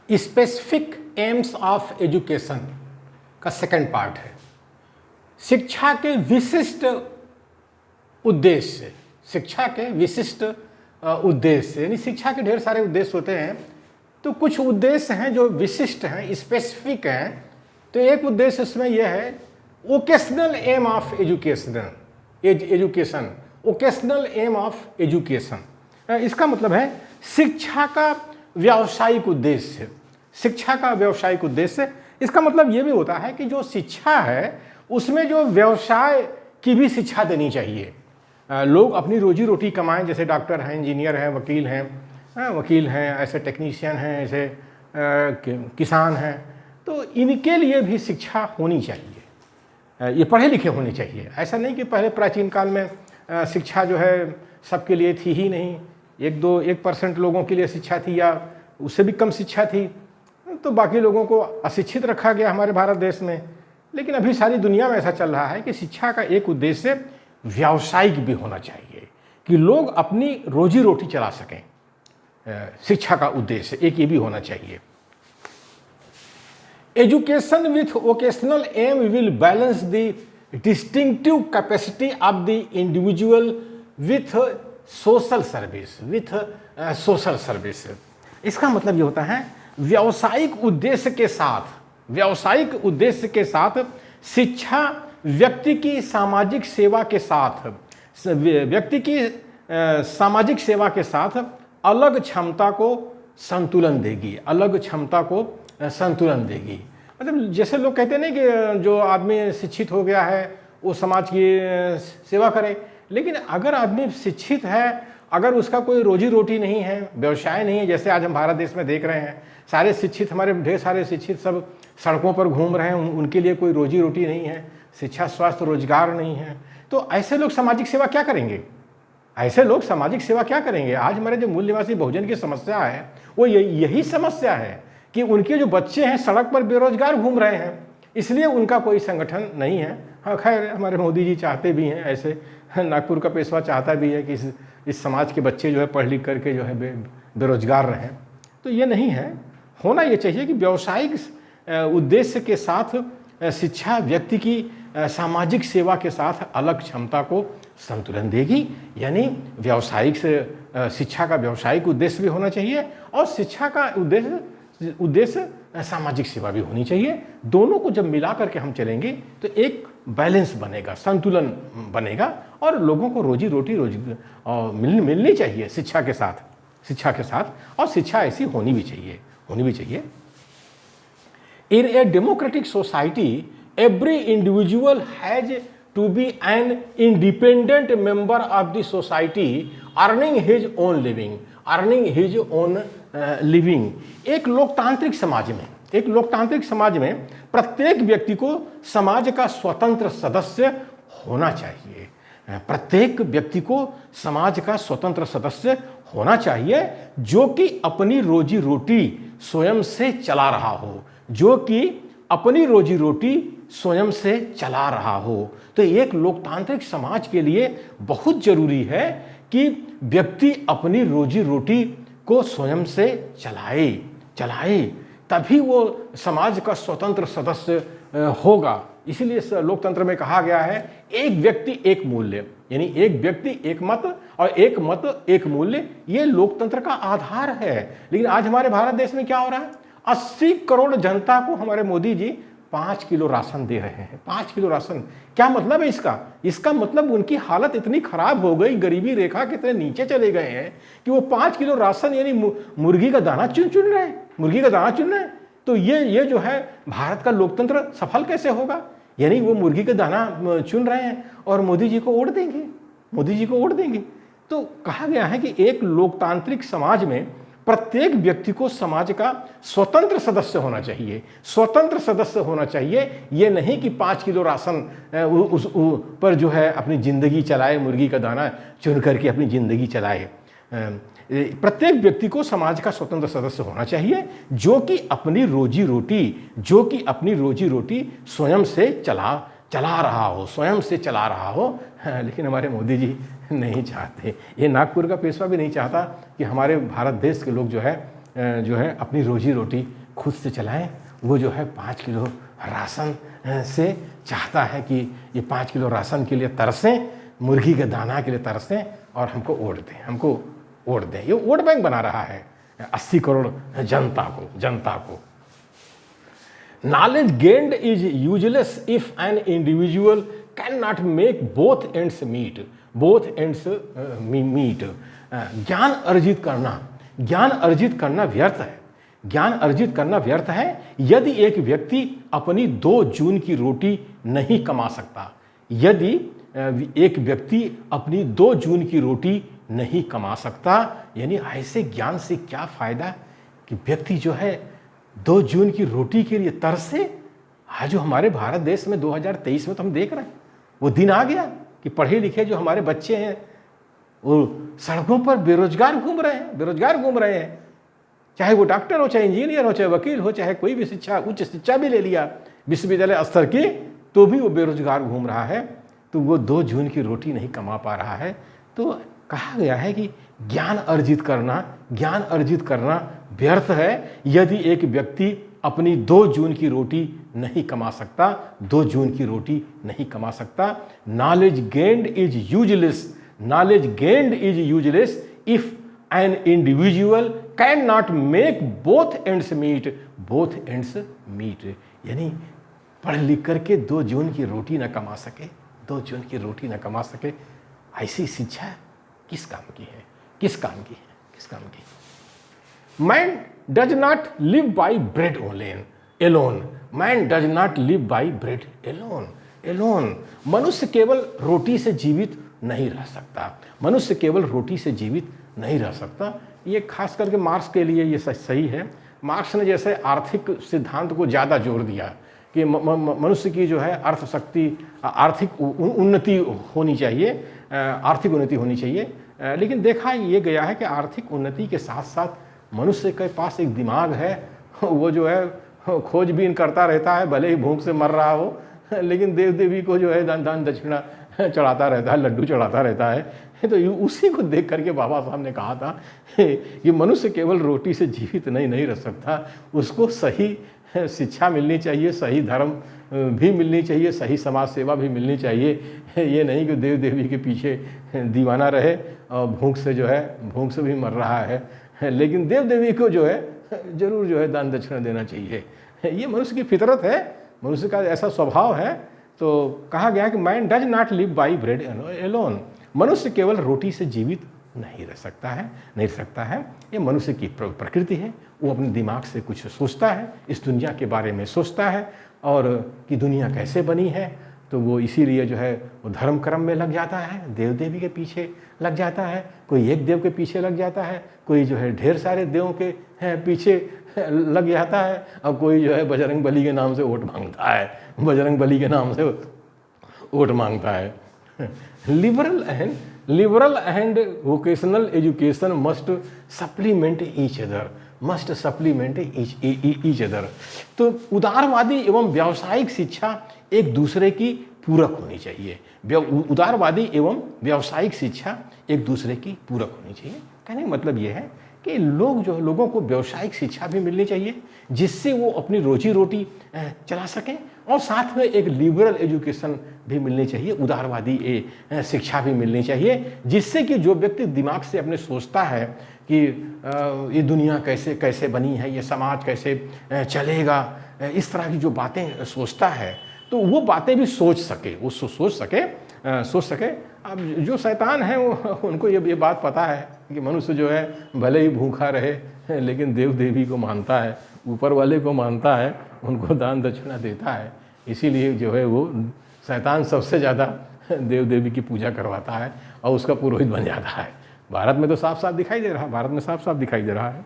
Specific AIIMS of education का second part है। शिक्षा के विशिष्ट उद्देश्य, शिक्षा के विशिष्ट उद्देश्य, यानी शिक्षा के ढेर सारे उद्देश्य होते हैं, तो कुछ उद्देश्य हैं जो विशिष्ट हैं, स्पेसिफिक हैं। तो एक उद्देश्य इसमें यह है vocational aim of education, vocational aim of education. इसका मतलब है शिक्षा का व्यावसायिक उद्देश्य, शिक्षा का व्यावसायिक उद्देश्य। इसका मतलब ये भी होता है कि जो शिक्षा है उसमें जो व्यवसाय की भी शिक्षा देनी चाहिए। लोग अपनी रोजी रोटी कमाएं, जैसे डॉक्टर हैं, इंजीनियर हैं, वकील हैं, ऐसे टेक्नीशियन हैं, ऐसे किसान हैं, तो इनके लिए भी शिक्षा होनी चाहिए। ये पढ़े लिखे होने चाहिए। ऐसा नहीं कि पहले प्राचीन काल में शिक्षा जो है सबके लिए थी ही नहीं, 1% लोगों के लिए शिक्षा थी या उससे भी कम शिक्षा थी, तो बाकी लोगों को अशिक्षित रखा गया हमारे भारत देश में। लेकिन अभी सारी दुनिया में ऐसा चल रहा है कि शिक्षा का एक उद्देश्य व्यावसायिक भी होना चाहिए, कि लोग अपनी रोजी रोटी चला सकें। शिक्षा का उद्देश्य एक ये भी होना चाहिए। Education with vocational aim will balance the distinctive capacity of the individual with social service, इसका मतलब ये होता है व्यावसायिक उद्देश्य के साथ शिक्षा व्यक्ति की सामाजिक सेवा के साथ अलग क्षमता को संतुलन देगी। मतलब जैसे लोग कहते हैं ना कि जो आदमी शिक्षित हो गया है वो समाज की सेवा करे, लेकिन अगर आदमी शिक्षित है, अगर उसका कोई रोजी रोटी नहीं है, व्यवसाय नहीं है, जैसे आज हम भारत देश में देख रहे हैं सारे शिक्षित, हमारे ढेर सारे शिक्षित सब सड़कों पर घूम रहे हैं, उनके लिए कोई रोजी रोटी नहीं है, शिक्षा स्वास्थ्य रोजगार नहीं है, तो ऐसे लोग सामाजिक सेवा क्या करेंगे? आज हमारे जो मूल निवासी बहुजन की समस्या है वो यही समस्या है कि उनके जो बच्चे हैं सड़क पर बेरोजगार घूम रहे हैं, इसलिए उनका कोई संगठन नहीं है। हाँ, खैर हमारे मोदी जी चाहते भी हैं, ऐसे नागपुर का पेशवा चाहता भी है कि इस समाज के बच्चे जो है पढ़ लिख करके जो है बेरोजगार रहें। तो ये नहीं है, होना ये चाहिए कि व्यावसायिक उद्देश्य के साथ शिक्षा व्यक्ति की सामाजिक सेवा के साथ अलग क्षमता को संतुलन देगी। यानी व्यावसायिक शिक्षा का व्यावसायिक उद्देश्य भी होना चाहिए और शिक्षा का उद्देश्य सामाजिक सेवा भी होनी चाहिए। दोनों को जब मिला करके हम चलेंगे तो एक बैलेंस बनेगा, संतुलन बनेगा और लोगों को रोजी रोटी मिलनी चाहिए शिक्षा के साथ, और शिक्षा ऐसी होनी भी चाहिए। In a democratic society, every individual has to be an independent member of the society, earning his own living. एक लोकतांत्रिक समाज में प्रत्येक व्यक्ति को समाज का स्वतंत्र सदस्य होना चाहिए, जो कि अपनी रोजी रोटी स्वयं से चला रहा हो। तो एक लोकतांत्रिक समाज के लिए बहुत जरूरी है कि व्यक्ति अपनी रोजी रोटी को स्वयं से चलाए, तभी वो समाज का स्वतंत्र सदस्य होगा। इसीलिए लोकतंत्र में कहा गया है एक व्यक्ति एक मूल्य, यानी एक व्यक्ति एक मत और एक मत एक मूल्य, ये लोकतंत्र का आधार है। लेकिन आज हमारे भारत देश में क्या हो रहा है, 80 करोड़ जनता को हमारे मोदी जी 5 किलो राशन दे रहे हैं। 5 किलो राशन, क्या मतलब है इसका मतलब उनकी हालत इतनी खराब हो गई, गरीबी रेखा के इतने नीचे चले गए हैं कि वो 5 किलो राशन यानी मुर्गी का दाना चुन रहे हैं। तो ये जो है भारत का लोकतंत्र सफल कैसे होगा? यानी वो मुर्गी का दाना चुन रहे हैं और मोदी जी को वोट देंगे। तो कहा गया है कि एक लोकतांत्रिक समाज में प्रत्येक व्यक्ति को समाज का स्वतंत्र सदस्य होना चाहिए। ये नहीं कि 5 किलो राशन पर जो है अपनी जिंदगी चलाए, मुर्गी का दाना चुन करके अपनी जिंदगी चलाए। प्रत्येक व्यक्ति को समाज का स्वतंत्र सदस्य होना चाहिए, जो कि अपनी रोजी रोटी स्वयं से चला रहा हो। लेकिन हमारे मोदी जी नहीं चाहते, ये नागपुर का पेशवा भी नहीं चाहता कि हमारे भारत देश के लोग जो है जो है अपनी रोजी रोटी खुद से चलाएं। वो जो है 5 किलो राशन से चाहता है कि ये 5 किलो राशन के लिए तरसें, मुर्गी के दाना के लिए तरसें और हमको वोट दें। ये वोट बैंक बना रहा है 80 करोड़ जनता को। Knowledge gained is useless if an individual cannot make both ends meet. ज्ञान अर्जित करना व्यर्थ है यदि एक व्यक्ति अपनी 2 जून की रोटी नहीं कमा सकता। यदि एक व्यक्ति अपनी 2 जून की रोटी नहीं कमा सकता, यानी ऐसे ज्ञान से क्या फायदा कि व्यक्ति जो है 2 जून की रोटी के लिए तरसे। आज जो हमारे भारत देश में 2023 में तो हम देख रहे हैं, वो दिन आ गया कि पढ़े लिखे जो हमारे बच्चे हैं वो सड़कों पर बेरोजगार घूम रहे हैं। चाहे वो डॉक्टर हो, चाहे इंजीनियर हो, चाहे वकील हो, चाहे कोई भी उच्च शिक्षा भी ले लिया विश्वविद्यालय स्तर की, तो भी वो बेरोजगार घूम रहा है। तो वो 2 जून की रोटी नहीं कमा पा रहा है। तो कहा गया है कि ज्ञान अर्जित करना व्यर्थ है यदि एक व्यक्ति अपनी 2 जून की रोटी नहीं कमा सकता। Knowledge gained is useless if an individual can not make both ends meet. यानी पढ़ लिख करके 2 जून की रोटी न कमा सके, ऐसी शिक्षा किस काम की है? Man does not live by bread alone. मनुष्य केवल रोटी से जीवित नहीं रह सकता। ये खास करके मार्क्स के लिए ये सही है। मार्क्स ने जैसे आर्थिक सिद्धांत को ज़्यादा जोर दिया कि मनुष्य की जो है आर्थिक उन्नति होनी चाहिए, लेकिन देखा ये गया है कि आर्थिक उन्नति के साथ साथ मनुष्य के पास एक दिमाग है, वो जो है खोजबीन करता रहता है, भले ही भूख से मर रहा हो, लेकिन देव देवी को जो है दान दक्षिणा चढ़ाता रहता है, लड्डू चढ़ाता रहता है। तो उसी को देख करके बाबा साहब ने कहा था कि मनुष्य केवल रोटी से जीवित नहीं रह सकता, उसको सही शिक्षा मिलनी चाहिए, सही धर्म भी मिलनी चाहिए, सही समाज सेवा भी मिलनी चाहिए। ये नहीं कि देव देवी के पीछे दीवाना रहे और भूख से भी मर रहा है, लेकिन देव देवी को जो है जरूर जो है दान दक्षिणा देना चाहिए। ये मनुष्य की फितरत है, मनुष्य का ऐसा स्वभाव है। तो कहा गया कि man does not live by bread alone. मनुष्य केवल रोटी से जीवित नहीं रह सकता है। ये मनुष्य की प्रकृति है। वो अपने दिमाग से कुछ सोचता है, इस दुनिया के बारे में सोचता है और कि दुनिया कैसे बनी है। तो वो इसीलिए जो है वो धर्म कर्म में लग जाता है, देव देवी के पीछे लग जाता है, कोई एक देव के पीछे लग जाता है, कोई जो है ढेर सारे देवों के पीछे लग जाता है, और कोई जो है बजरंग बली के नाम से वोट मांगता है। Liberal and vocational education must supplement each other. तो उदारवादी एवं व्यावसायिक शिक्षा एक दूसरे की पूरक होनी चाहिए। कहने का मतलब ये है कि लोगों को व्यावसायिक शिक्षा भी मिलनी चाहिए, जिससे वो अपनी रोजी रोटी चला सकें, और साथ में एक लिबरल एजुकेशन भी मिलनी चाहिए, उदारवादी शिक्षा भी मिलनी चाहिए, जिससे कि जो व्यक्ति दिमाग से अपने सोचता है कि ये दुनिया कैसे बनी है, ये समाज कैसे चलेगा, इस तरह की जो बातें सोचता है, तो वो बातें भी सोच सके। अब जो शैतान है उनको ये बात पता है कि मनुष्य जो है भले ही भूखा रहे, लेकिन देव देवी को मानता है, ऊपर वाले को मानता है, उनको दान दक्षिणा देता है। इसीलिए जो है वो शैतान सबसे ज़्यादा देव देवी की पूजा करवाता है और उसका पुरोहित बन जाता है। भारत में तो साफ साफ दिखाई दे रहा है।